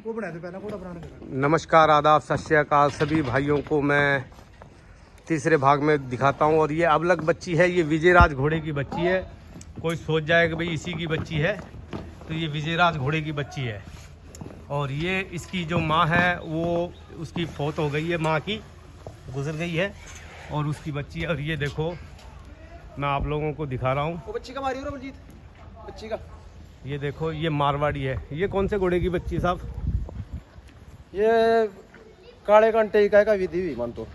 नमस्कार, आदाब, सत श्री अकाल सभी भाइयों को मैं तीसरे भाग में दिखाता हूं। और ये अबलग बच्ची है, ये विजयराज घोड़े की बच्ची है। कोई सोच जाए कि भाई इसी की बच्ची है, तो ये विजयराज घोड़े की बच्ची है। और ये इसकी जो माँ है वो उसकी फौत हो गई है, माँ की गुजर गई है और उसकी बच्ची है। और ये देखो मैं आप लोगों को दिखा रहा हूँ, वो बच्ची का मारी हो बलजीत, बच्ची का ये देखो, ये मारवाड़ी है। ये कौन से घोड़े की बच्ची साहब? ये काले कांटे का विधि भी मान तो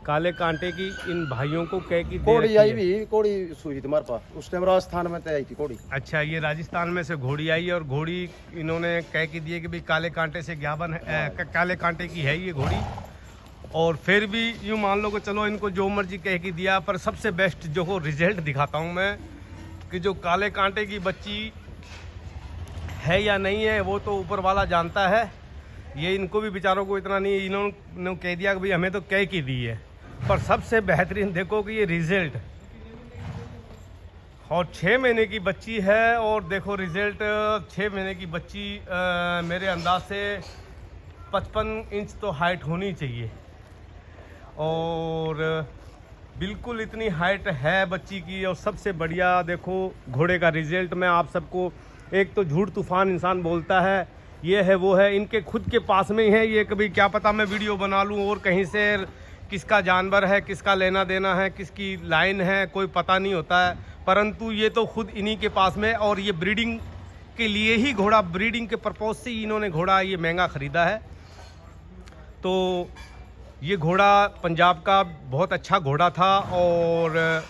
काले कांटे की इन भाइयों को कह की कोड़ी आई भी, कोड़ी सुई तुम्हारे पास उस टाइम राजस्थान में तय आई थी कोड़ी। अच्छा, ये राजस्थान में से घोड़ी आई और घोड़ी इन्होंने कह के दिए कि भाई काले कांटे से ज्ञापन है, काले कांटे की है ये घोड़ी। और फिर भी यूँ मान लो कि चलो इनको जो मर्जी कह के दिया, पर सबसे बेस्ट जो हो रिजल्ट दिखाता हूँ मैं कि जो काले कांटे की बच्ची है या नहीं है वो तो ऊपर वाला जानता है। ये इनको भी बेचारों को इतना नहीं, इन्होंने कह दिया कि भाई हमें तो कह की दी है। पर सबसे बेहतरीन देखो कि ये रिजल्ट, और 6 महीने की बच्ची है। और देखो रिजल्ट, 6 महीने की बच्ची मेरे अंदाज से 55 इंच तो हाइट होनी चाहिए। और बिल्कुल इतनी हाइट है बच्ची की। और सबसे बढ़िया देखो घोड़े का रिजल्ट, मैं आप सबको, एक तो झूठ तूफान इंसान बोलता है, ये है वो है, इनके खुद के पास में ही है। ये कभी क्या पता मैं वीडियो बना लूँ और कहीं से किसका जानवर है, किसका लेना देना है, किसकी लाइन है, कोई पता नहीं होता है। परंतु ये तो खुद इन्हीं के पास में, और ये ब्रीडिंग के लिए ही घोड़ा, ब्रीडिंग के पर्पज से ही इन्होंने घोड़ा ये महंगा ख़रीदा है। तो ये घोड़ा पंजाब का बहुत अच्छा घोड़ा था और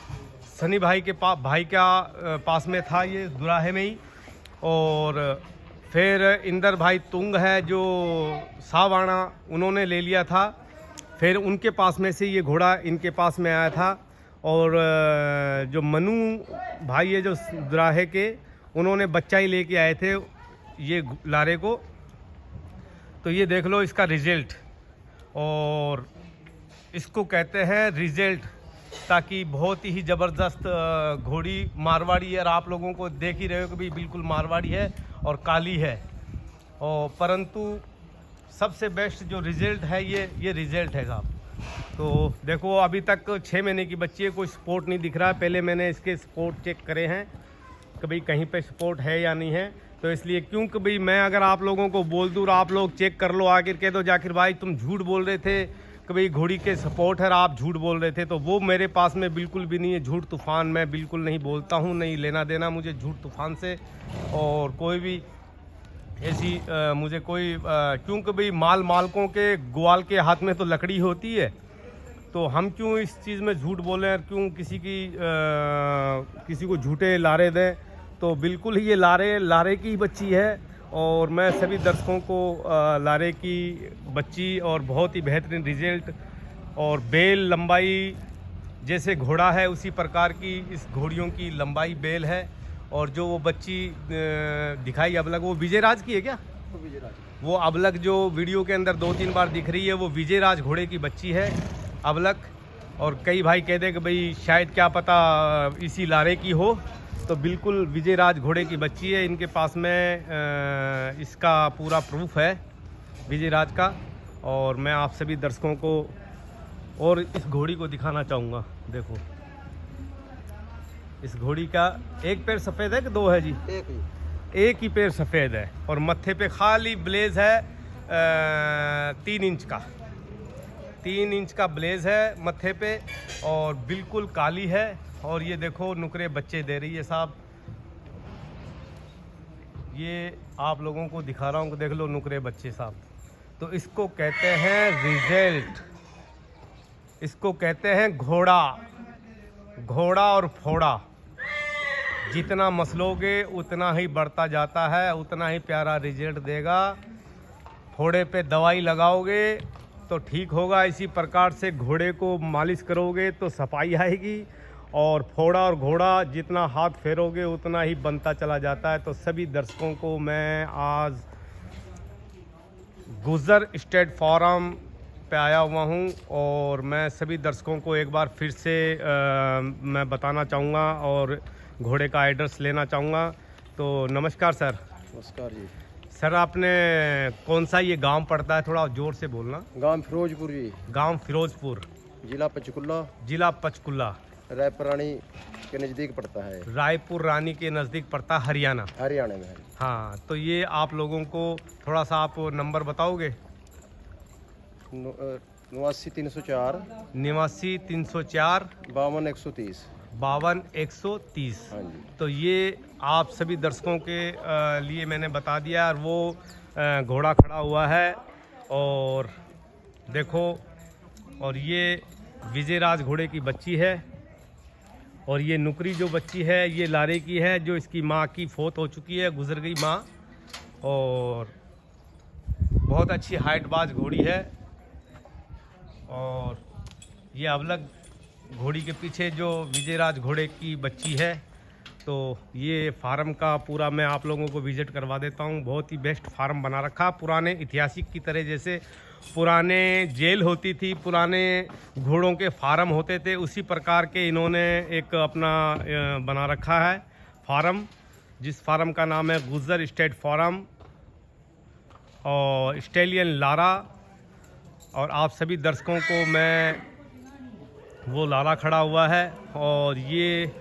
सनी भाई के पास में था, ये दुराहे में ही। और फिर इंदर भाई तुंग है जो सावाणा, उन्होंने ले लिया था। फिर उनके पास में से ये घोड़ा इनके पास में आया था। और जो मनु भाई है जो दुराहे के, उन्होंने बच्चा ही लेके आए थे ये लारे को। तो ये देख लो इसका रिजल्ट, और इसको कहते हैं रिजल्ट, ताकि बहुत ही ज़बरदस्त घोड़ी मारवाड़ी है। और आप लोगों को देख ही रहे हो कि भाई बिल्कुल मारवाड़ी है और काली है। और परंतु सबसे बेस्ट जो रिज़ल्ट है ये रिज़ल्ट है साहब। तो देखो अभी तक 6 महीने की बच्ची है, कोई स्पॉट नहीं दिख रहा है। पहले मैंने इसके स्पॉट चेक करे हैं कि भाई कहीं पे स्पॉट है या नहीं है। तो इसलिए क्योंकि भाई मैं अगर आप लोगों को बोल दूँ और आप लोग चेक कर लो, आखिर कह दो जाकिर भाई तुम झूठ बोल रहे थे कि भाई घोड़ी के सपोर्ट है, आप झूठ बोल रहे थे, तो वो मेरे पास में बिल्कुल भी नहीं है। झूठ तूफान मैं बिल्कुल नहीं बोलता हूँ, नहीं लेना देना मुझे झूठ तूफान से। और कोई भी ऐसी मुझे कोई क्योंकि भाई मालकों के ग्वाल के हाथ में तो लकड़ी होती है, तो हम क्यों इस चीज़ में झूठ बोलें और क्यों किसी को झूठे लारे दें। तो बिल्कुल ही ये लारे की बच्ची है। और मैं सभी दर्शकों को लारे की बच्ची और बहुत ही बेहतरीन रिजल्ट, और बेल लंबाई जैसे घोड़ा है उसी प्रकार की इस घोड़ियों की लंबाई बेल है। और जो वो बच्ची दिखाई अबलग, वो विजयराज की है क्या? वो अबलग जो वीडियो के अंदर 2-3 बार दिख रही है वो विजयराज घोड़े की बच्ची है अबलग। और कई भाई कह दे कि भाई शायद क्या पता इसी लारे की हो, तो बिल्कुल विजयराज घोड़े की बच्ची है। इनके पास में इसका पूरा प्रूफ है विजयराज का। और मैं आप सभी दर्शकों को और इस घोड़ी को दिखाना चाहूँगा। देखो इस घोड़ी का एक पैर सफ़ेद है कि 2 है जी? एक ही पैर सफ़ेद है और मत्थे पे खाली ब्लेज है 3 इंच का, 3 इंच का ब्लेज है मत्थे पे, और बिल्कुल काली है। और ये देखो नुकरे बच्चे दे रही है साहब। ये आप लोगों को दिखा रहा हूँ कि देख लो नुकरे बच्चे साहब। तो इसको कहते हैं रिजल्ट, इसको कहते हैं घोड़ा और फोड़ा। जितना मसलोगे उतना ही बढ़ता जाता है, उतना ही प्यारा रिजल्ट देगा। फोड़े पे दवाई लगाओगे तो ठीक होगा, इसी प्रकार से घोड़े को मालिश करोगे तो सफाई आएगी। और फोड़ा और घोड़ा जितना हाथ फेरोगे उतना ही बनता चला जाता है। तो सभी दर्शकों को मैं आज गुजर स्टेट फार्म पे आया हुआ हूँ, और मैं सभी दर्शकों को एक बार फिर से मैं बताना चाहूँगा और घोड़े का एड्रेस लेना चाहूँगा। तो नमस्कार सर। नमस्कार जी। सर आपने कौन सा ये गांव पड़ता है, थोड़ा जोर से बोलना। गांव फिरोजपुर जी, गांव फिरोजपुर, जिला पंचकुला, जिला पंचकुला, रायपुरानी के नज़दीक पड़ता है। रायपुर रानी के नज़दीक पड़ता, हरियाणा। हरियाणा में है। हाँ, तो ये आप लोगों को थोड़ा सा आप नंबर बताओगे। 89 304 89 304 52 130। 52 130। हाँ जी। तो ये आप सभी दर्शकों के लिए मैंने बता दिया। और वो घोड़ा खड़ा हुआ है और देखो, और ये विजयराज घोड़े की बच्ची है। और ये नुकरी जो बच्ची है ये लारे की है, जो इसकी माँ की फौत हो चुकी है, गुजर गई माँ। और बहुत अच्छी हाइट बाज घोड़ी है। और ये अवलग घोड़ी के पीछे जो विजयराज घोड़े की बच्ची है। तो ये फार्म का पूरा मैं आप लोगों को विजिट करवा देता हूँ। बहुत ही बेस्ट फार्म बना रखा, पुराने ऐतिहासिक की तरह, जैसे पुराने जेल होती थी, पुराने घोड़ों के फार्म होते थे, उसी प्रकार के इन्होंने एक अपना बना रखा है फार्म, जिस फार्म का नाम है गुजर स्टेट फार्म और स्टेलियन लारा। और आप सभी दर्शकों को मैं, वो लाला खड़ा हुआ है और ये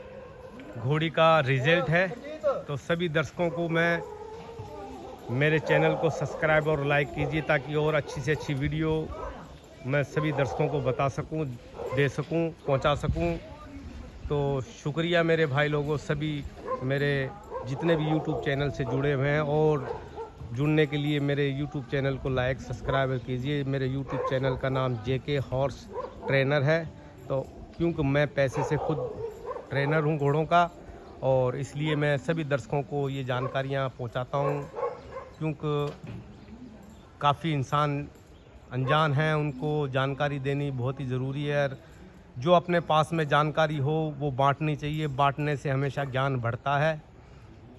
घोड़ी का रिजल्ट है। तो सभी दर्शकों को मैं, मेरे चैनल को सब्सक्राइब और लाइक कीजिए, ताकि और अच्छी से अच्छी वीडियो मैं सभी दर्शकों को बता सकूं, दे सकूं, पहुंचा सकूं। तो शुक्रिया मेरे भाई लोगों, सभी मेरे जितने भी यूट्यूब चैनल से जुड़े हुए हैं। और जुड़ने के लिए मेरे यूट्यूब चैनल को लाइक सब्सक्राइब कीजिए। मेरे यूट्यूब चैनल का नाम JK हॉर्स ट्रेनर है। तो क्योंकि मैं पैसे से खुद ट्रेनर हूं घोड़ों का, और इसलिए मैं सभी दर्शकों को ये जानकारियां पहुंचाता हूं, क्योंकि काफ़ी इंसान अनजान हैं, उनको जानकारी देनी बहुत ही ज़रूरी है। और जो अपने पास में जानकारी हो वो बांटनी चाहिए, बांटने से हमेशा ज्ञान बढ़ता है।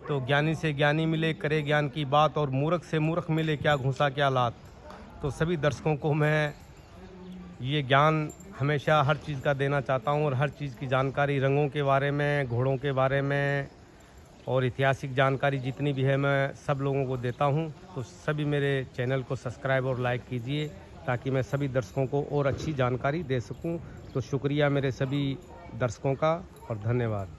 तो ज्ञानी से ज्ञानी मिले, करे ज्ञान की बात, और मूर्ख से मूर्ख मिले, क्या घुसा क्या लात। तो सभी दर्शकों को मैं ये ज्ञान हमेशा हर चीज़ का देना चाहता हूँ, और हर चीज़ की जानकारी, रंगों के बारे में, घोड़ों के बारे में, और ऐतिहासिक जानकारी जितनी भी है मैं सब लोगों को देता हूँ। तो सभी मेरे चैनल को सब्सक्राइब और लाइक कीजिए, ताकि मैं सभी दर्शकों को और अच्छी जानकारी दे सकूँ। तो शुक्रिया मेरे सभी दर्शकों का, और धन्यवाद।